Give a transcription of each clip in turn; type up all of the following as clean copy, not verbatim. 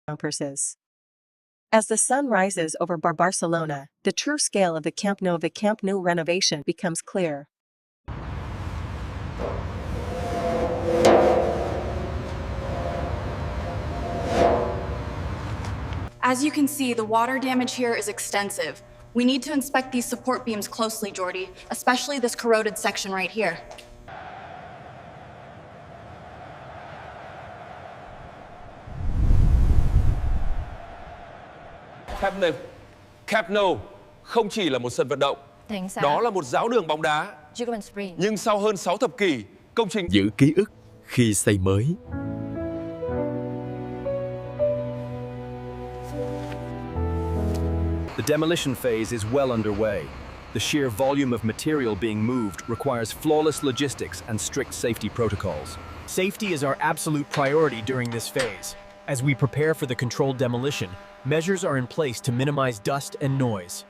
concourses. As the sun rises over Barcelona, the true scale of the Camp Nou renovation becomes clear. As you can see, the water damage here is extensive. We need to inspect these support beams closely, Jordy, especially this corroded section right here. Camp Nou không chỉ là một sân vận động, đó là một giáo đường bóng đá. Nhưng sau hơn 6 thập kỷ, công trình giữ ký ức khi xây mới. The demolition phase is well underway. The sheer volume of material being moved requires flawless logistics and strict safety protocols. Safety is our absolute priority during this phase. As we prepare for the controlled demolition, measures are in place to minimize dust and noise.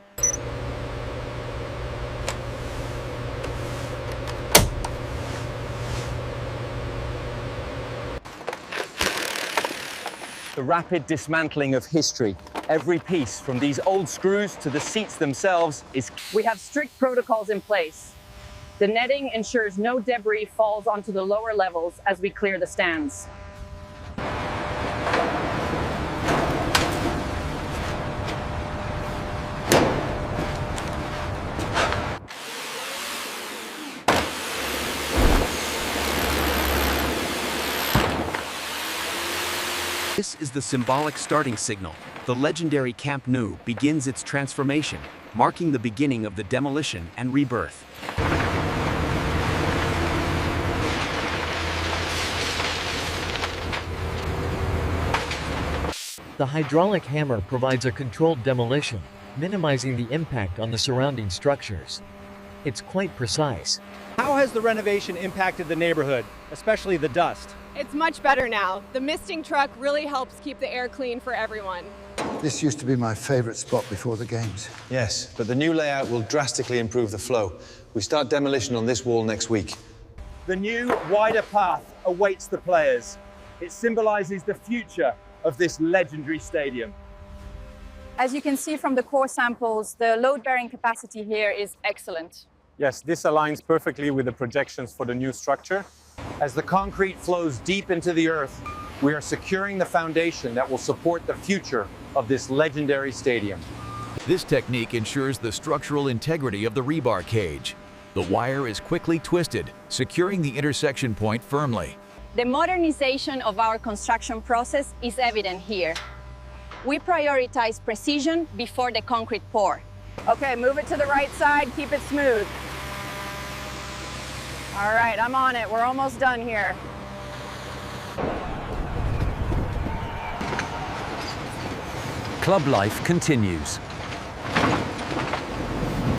The rapid dismantling of history. Every piece, from these old screws to the seats themselves, is... We have strict protocols in place. The netting ensures no debris falls onto the lower levels as we clear the stands. This is the symbolic starting signal. The legendary Camp Nou begins its transformation, marking the beginning of the demolition and rebirth. The hydraulic hammer provides a controlled demolition, minimizing the impact on the surrounding structures. It's quite precise. How has the renovation impacted the neighborhood, especially the dust? It's much better now. The misting truck really helps keep the air clean for everyone. This used to be my favorite spot before the games. Yes, but the new layout will drastically improve the flow. We start demolition on this wall next week. The new, wider path awaits the players. It symbolizes the future of this legendary stadium. As you can see from the core samples, the load-bearing capacity here is excellent. Yes, this aligns perfectly with the projections for the new structure. As the concrete flows deep into the earth, we are securing the foundation that will support the future of this legendary stadium. This technique ensures the structural integrity of the rebar cage. The wire is quickly twisted, securing the intersection point firmly. The modernization of our construction process is evident here. We prioritize precision before the concrete pour. Okay, move it to the right side, keep it smooth. All right, I'm on it. We're almost done here. Club life continues.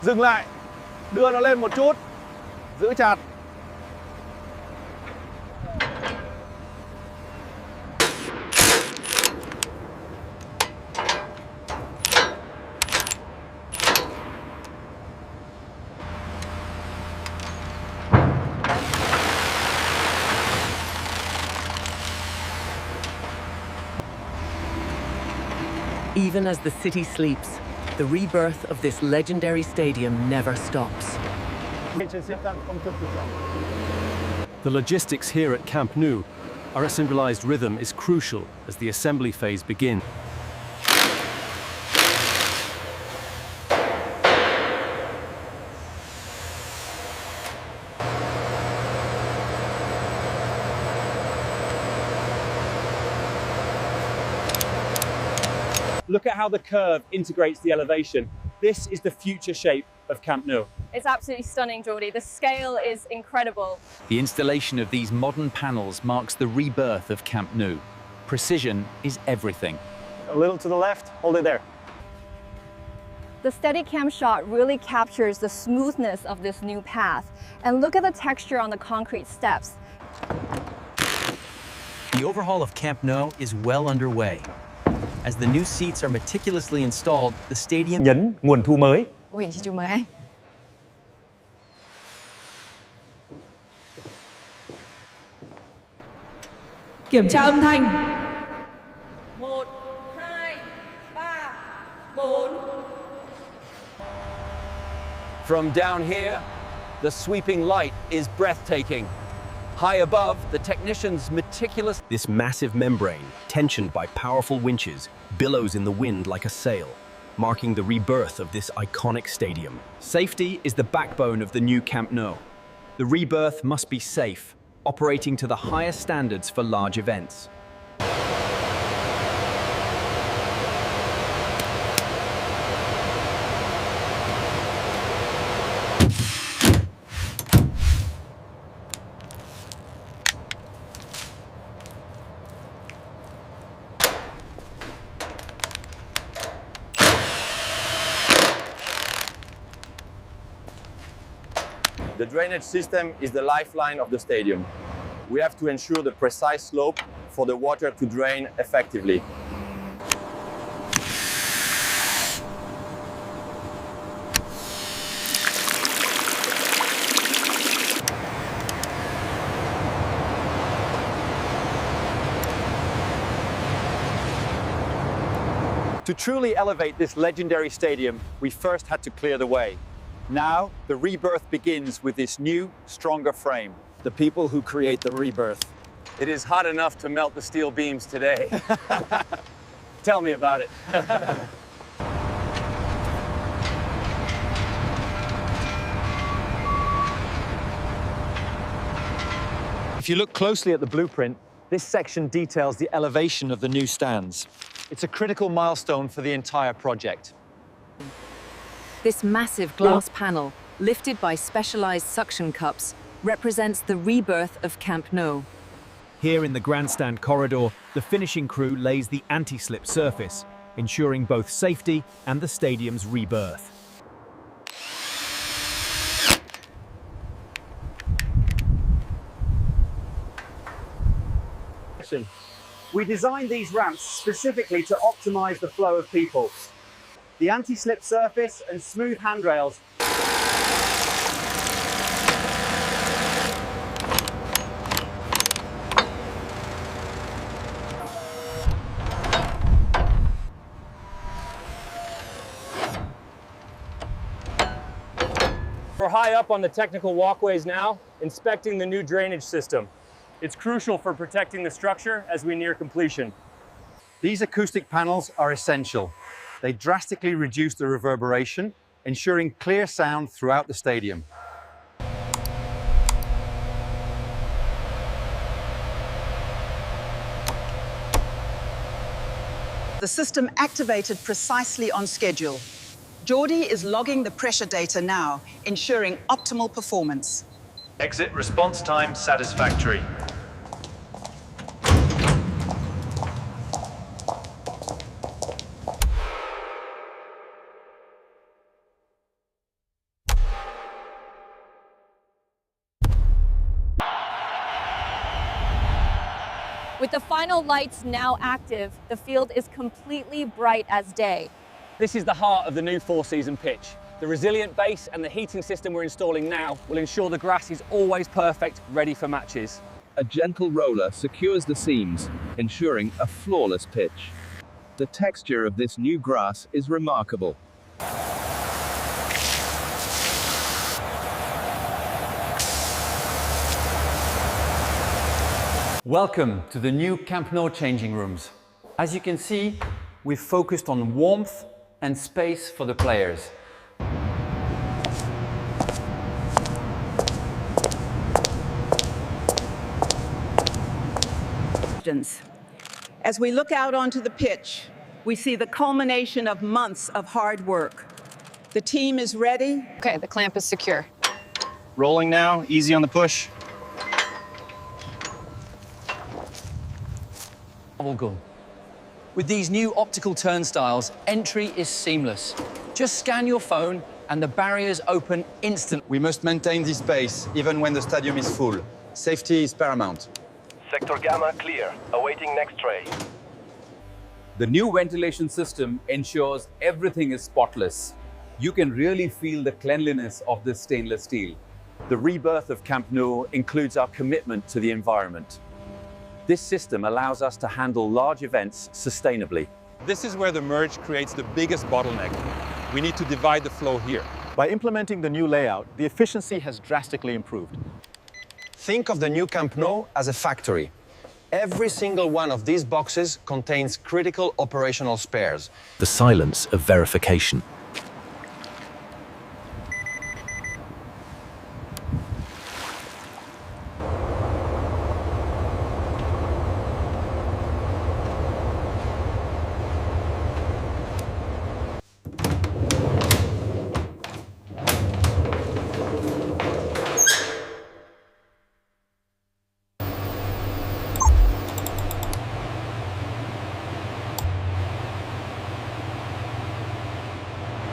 Dừng lại, đưa nó lên một chút, giữ chặt. Even as the city sleeps, the rebirth of this legendary stadium never stops. The logistics here at Camp Nou, our centralized rhythm is crucial as the assembly phase begins. Look at how the curve integrates the elevation. This is the future shape of Camp Nou. It's absolutely stunning, Jordy. The scale is incredible. The installation of these modern panels marks the rebirth of Camp Nou. Precision is everything. A little to the left, hold it there. The Steadicam shot really captures the smoothness of this new path. And look at the texture on the concrete steps. The overhaul of Camp Nou is well underway. As the new seats are meticulously installed, the stadium... Nhấn nguồn thu mới. Ui, chú mời anh. Kiểm tra âm thanh. 1, From down here, the sweeping light is breathtaking. High above, the technicians' meticulous... This massive membrane, tensioned by powerful winches, billows in the wind like a sail, marking the rebirth of this iconic stadium. Safety is the backbone of the new Camp Nou. The rebirth must be safe, operating to the highest standards for large events. The drainage system is the lifeline of the stadium. We have to ensure the precise slope for the water to drain effectively. To truly elevate this legendary stadium, we first had to clear the way. Now, the rebirth begins with this new, stronger frame. The people who create the rebirth. It is hot enough to melt the steel beams today. Tell me about it. If you look closely at the blueprint, this section details the elevation of the new stands. It's a critical milestone for the entire project. This massive glass panel, lifted by specialized suction cups, represents the rebirth of Camp Nou. Here in the grandstand corridor, the finishing crew lays the anti-slip surface, ensuring both safety and the stadium's rebirth. We designed these ramps specifically to optimize the flow of people. The anti-slip surface and smooth handrails We're high up on the technical walkways now, inspecting the new drainage system. It's crucial for protecting the structure as we near completion. These acoustic panels are essential. They drastically reduce the reverberation, ensuring clear sound throughout the stadium. The system activated precisely on schedule. Geordie is logging the pressure data now, ensuring optimal performance. Exit response time satisfactory. With the final lights now active, the field is completely bright as day. This is the heart of the new four-season pitch. The resilient base and the heating system we're installing now will ensure the grass is always perfect, ready for matches. A gentle roller secures the seams, ensuring a flawless pitch. The texture of this new grass is remarkable. Welcome to the new Camp Nou changing rooms. As you can see, we've focused on warmth and space for the players. As we look out onto the pitch, we see the culmination of months of hard work. The team is ready. Okay, the clamp is secure. Rolling now, easy on the push. With these new optical turnstiles, entry is seamless. Just scan your phone and the barriers open instantly. We must maintain this pace, even when the stadium is full. Safety is paramount. Sector Gamma clear, awaiting next tray. The new ventilation system ensures everything is spotless. You can really feel the cleanliness of this stainless steel. The rebirth of Camp Nou includes our commitment to the environment. This system allows us to handle large events sustainably. This is where the merge creates the biggest bottleneck. We need to divide the flow here. By implementing the new layout, the efficiency has drastically improved. Think of the new Camp Nou as a factory. Every single one of these boxes contains critical operational spares. The silence of verification.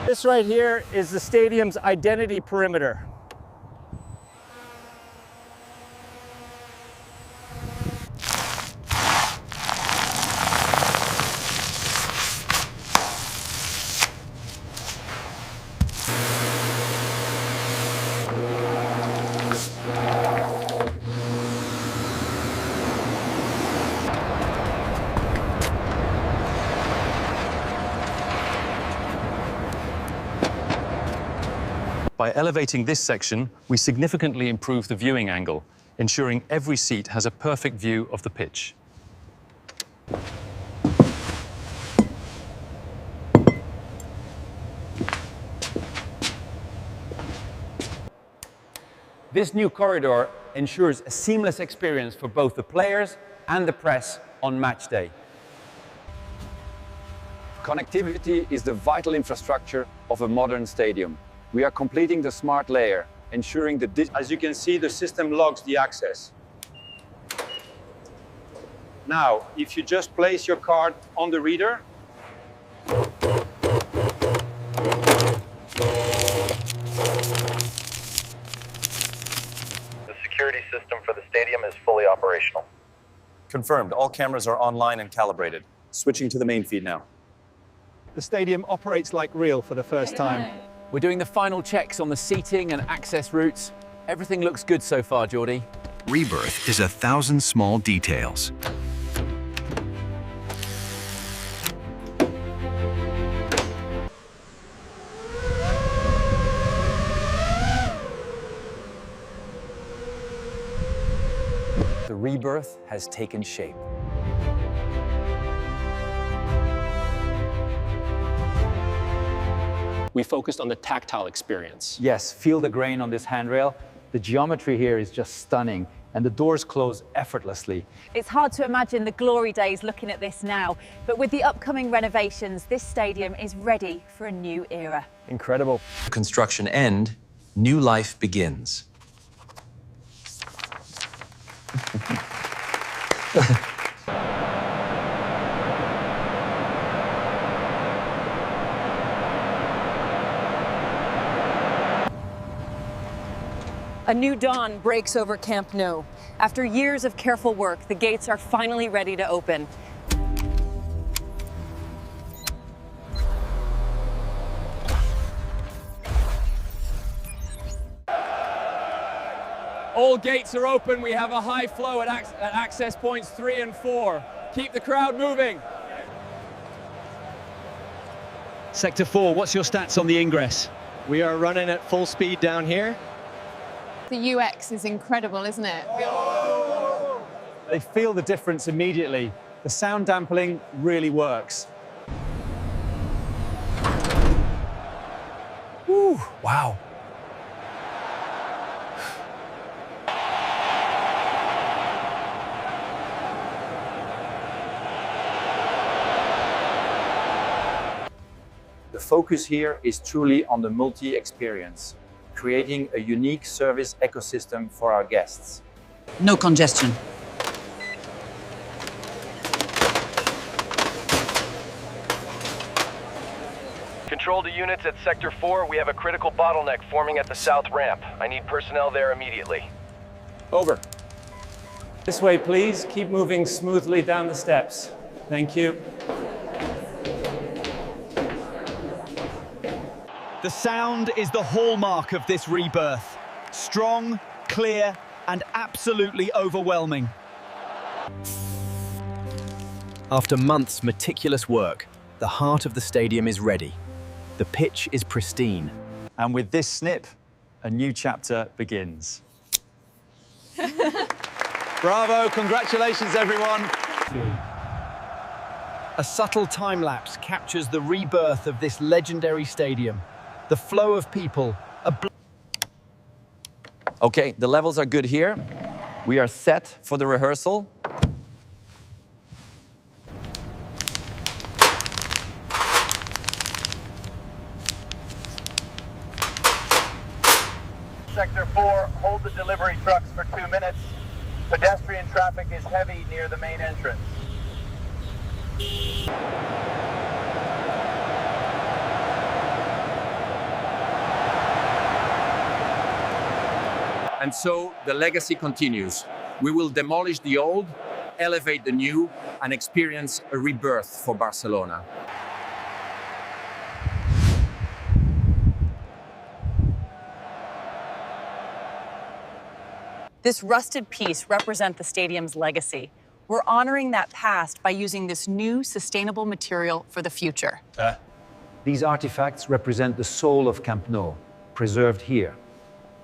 This right here is the stadium's identity perimeter. By elevating this section, we significantly improve the viewing angle, ensuring every seat has a perfect view of the pitch. This new corridor ensures a seamless experience for both the players and the press on match day. Connectivity is the vital infrastructure of a modern stadium. We are completing the smart layer, ensuring that As you can see, the system logs the access. Now, if you just place your card on the reader, The security system for the stadium is fully operational. Confirmed. All cameras are online and calibrated. Switching to the main feed now. the stadium operates like real for the first time. We're doing the final checks on the seating and access routes. Everything looks good so far, Geordie. Rebirth is 1,000 small details. The rebirth has taken shape. We focused on the tactile experience. Yes, feel the grain on this handrail. The geometry here is just stunning, and the doors close effortlessly. It's hard to imagine the glory days looking at this now, but with the upcoming renovations, this stadium is ready for a new era. Incredible. Construction end, new life begins. A new dawn breaks over Camp Nou. After years of careful work, the gates are finally ready to open. All gates are open. We have a high flow at access points 3 and 4. Keep the crowd moving. Sector 4, what's your stats on the ingress? We are running at full speed down here. The UX is incredible, isn't it? They feel the difference immediately. The sound dampening really works. Whew, wow. The focus here is truly on the multi-experience, creating a unique service ecosystem for our guests. No congestion. Control to units at Sector 4. We have a critical bottleneck forming at the south ramp. I need personnel there immediately. Over. This way, please. Keep moving smoothly down the steps. Thank you. The sound is the hallmark of this rebirth. Strong, clear, and absolutely overwhelming. After months' meticulous work, The heart of the stadium is ready. The pitch is pristine. And with this snip, a new chapter begins. Bravo, congratulations everyone. A subtle time-lapse captures the rebirth of this legendary stadium. The flow of people, Okay, the levels are good here. We are set for the rehearsal. Sector 4, hold the delivery trucks for 2 minutes. Pedestrian traffic is heavy near the main entrance. And so the legacy continues. We will demolish the old, elevate the new, and experience a rebirth for Barcelona. This rusted piece represents the stadium's legacy. We're honoring that past by using this new sustainable material for the future. These artifacts represent the soul of Camp Nou, preserved here.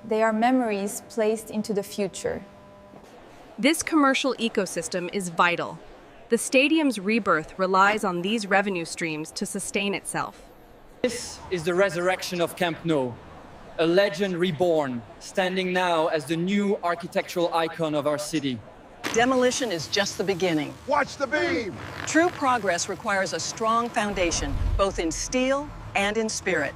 They are memories placed into the future. This commercial ecosystem is vital. The stadium's rebirth relies on these revenue streams to sustain itself. This is the resurrection of Camp Nou, a legend reborn, standing now as the new architectural icon of our city. Demolition is just the beginning. Watch the beam! True progress requires a strong foundation, both in steel and in spirit.